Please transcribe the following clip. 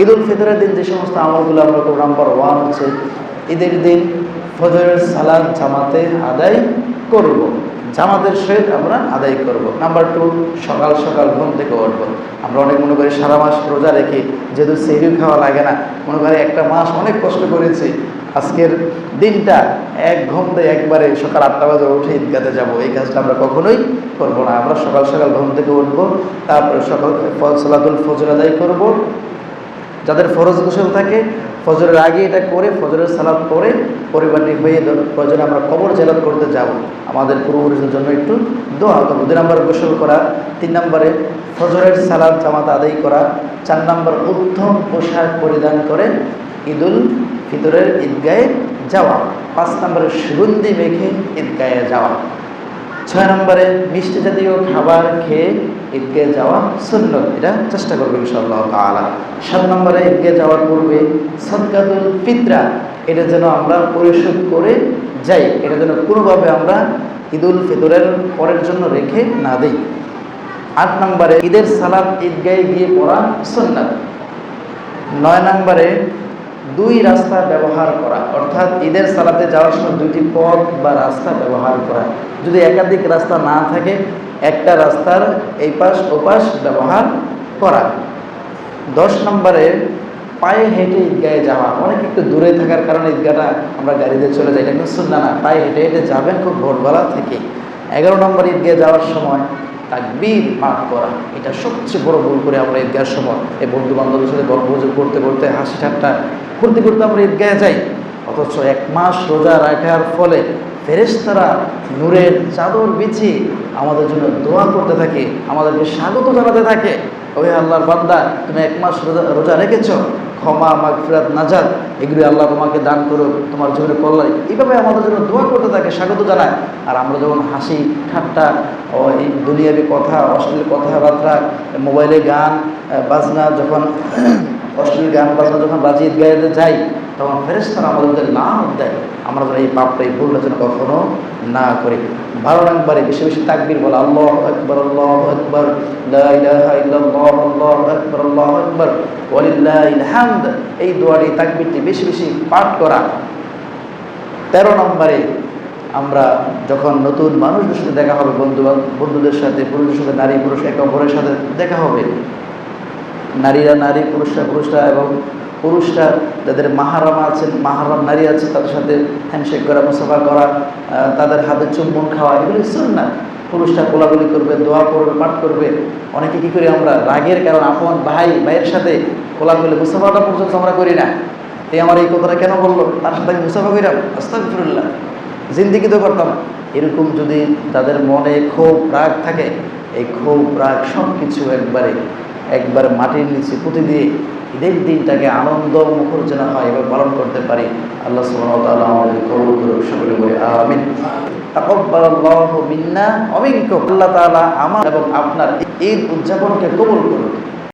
ঈদ উল ফিতরের দিন যে সমস্ত আমলগুলো আমরা করব, নাম্বার 1 হচ্ছে ঈদের দিন ফজরের সালাত জামাতে আদায় করব, জামাতের সহিত আমরা আদায় করব। নাম্বার 2, সকাল সকাল ঘুম থেকে উঠব। আমরা অনেক মনে করি সারা মাস রোজা রেখে যেহেতু সেহরি খাওয়া লাগে না, মনে করি একটা মাস অনেক কষ্ট করেছি, আজকের দিনটা এক ঘুম দিয়ে একবারে সকাল 8টা বাজে উঠে ঈদগাতে যাব, এই কাজটা আমরা কখনোই করব না। আমরা সকাল সকাল ঘুম থেকে উঠব, তারপরে সকাল সালাতুল ফজর আদায় করব। যাদের ফরজ গোসল থাকে ফজরের আগে এটা করে ফজরের সালাত পড়ে পরিবারটি হয়ে প্রয়োজনে আমরা কবর জিয়ারত করতে যাব, আমাদের পূর্বপুরুষদের জন্য একটু দোয়া করব। 2 নম্বরে গোসল করা, 3 নম্বরে ফজরের সালাত জামাত আদায় করা, 4 নম্বর উত্তম পোশাক পরিধান করে ঈদুল ফিতরের ঈদগাহে যাওয়া, 5 নম্বরে সুগন্ধি মেখে ঈদগাহে যাওয়া, 6 নম্বরে মিষ্টি জাতীয় খাবার খেয়ে ঈদগাহে যাওয়া সুন্নত, এটা চেষ্টা করবো ইনশাআল্লাহ তাআলা। 7 নম্বরে ঈদগাহে যাওয়ার পূর্বে সাদকাতুল ফিতরা এটা যেন আমরা পরিশোধ করে যাই, এটা যেন কোনোভাবে আমরা ঈদুল ফিতরের পরের জন্য রেখে না দিই। 8 নম্বরে ঈদের সালাত ঈদগাহে গিয়ে পড়া সুন্নাত। 9 নম্বরে 2 রাস্তা ব্যবহার করা, অর্থাৎ ঈদের সালাতে যাওয়ার সময় 2টি পথ বা রাস্তা ব্যবহার করা। যদি একাধিক রাস্তা না থাকে একটা রাস্তার এই পাশ ও পাশ ব্যবহার করা। 10 নম্বরে পায়ে হেঁটে ঈদগাহে যাওয়া। অনেক একটু দূরে থাকার কারণে ঈদগাহটা আমরা গাড়িতে চলে যাই, এটা কিন্তু সুন্নাহ না, পায়ে হেঁটে হেঁটে যাবেন খুব ভোরবেলা থেকে। 11 নম্বর ঈদগাহে যাওয়ার সময় তাকবীর পাঠ করা, এটা সবচেয়ে বড় ভুল করে আমরা ঈদগাহের সময় এই বন্ধু বান্ধবের সাথে গল্প করতে করতে হাসি ঠাট্টা করতে করতে আমরা ঈদগাহে যাই, অথচ 1 মাস রোজা রাখার ফলে ফেরেশতারা নূরের চাদর বিছিয়ে আমাদের জন্য দোয়া করতে থাকে, আমাদেরকে স্বাগত জানাতে থাকে, ওই আল্লাহর বান্দা তুমি 1 মাস রোজা রেখেছ, ক্ষমা মাগফিরাত নাজাত এগুলি আল্লাহ তোমাকে দান করুক, তোমার জীবনে কল্যাণ, এইভাবে আমাদের জন্য দোয়া করতে থাকে, স্বাগত জানায়। আর আমরা যখন হাসি ঠাট্টা এই দুনিয়াবি কথা, অশ্লীল কথাবার্তা, মোবাইলে গান বাজনা, যখন অশ্লীল গান বাজনা যখন বাজিয়ে ঈদগাহে যাই তখন ফেরেশতারা আমাদের লাভ দেয়, আমরা যেন এই পাপটা এই ভুলটা যেন কখনো না করি। 12 নম্বরে বেশি বেশি তাকবীর বলা, আল্লাহু আকবার আল্লাহু আকবার লা ইলাহা ইল্লাল্লাহ আল্লাহু আকবার আল্লাহু আকবার ওয়া লিল্লাহিল হামদ, এই দোয়াটি তাকবীরটি বেশি বেশি পাঠ করা। 13 নম্বরে আমরা যখন নতুন মানুষদের সাথে দেখা হবে, বন্ধুদের সাথে, পুরুষদের সাথে, নারী পুরুষ একে অপরের সাথে দেখা হবে, নারীরা নারী, পুরুষরা এবং পুরুষরা যাদের মাহারাম আছেন, মাহারাম নারী আছে তাদের সাথে হ্যান্ডশেক করা, মুসাফা করা, তাদের হাতে চুম্বন খাওয়া, এগুলি সুন্নাহ। পুরুষরা কোলাকুলি করবে, দোয়া করবে, পাঠ করবে। অনেকে কী করি আমরা রাগের কারণ আপন ভাইয়ের সাথে কোলাকুলি মুসাফাটা পর্যন্ত আমরা করি না, আমার এই কথাটা কেন বললো, তার সাথে আমি মুসাফা করিলাম, আস্তাগফিরুল্লাহ, জিন্দিগি তো করতাম। এরকম যদি তাদের মনে ক্ষোভ রাগ থাকে, এই ক্ষোভ রাগ সব কিছু একবার মাটির নিচে পুঁতে দিয়ে ঈদের দিনটাকে আনন্দ মুখর যেন হয় এবার পালন করতে পারি। আল্লাহ সুবহানাহু ওয়া তাআলা আমাদের কবুল করুন, সকলে বলি আমিন। তাকাব্বালাল্লাহু মিন্না ওয়া মিনকুম, আল্লাহ তাআলা আমার এবং আপনার ঈদ উদযাপনকে কবুল করুন।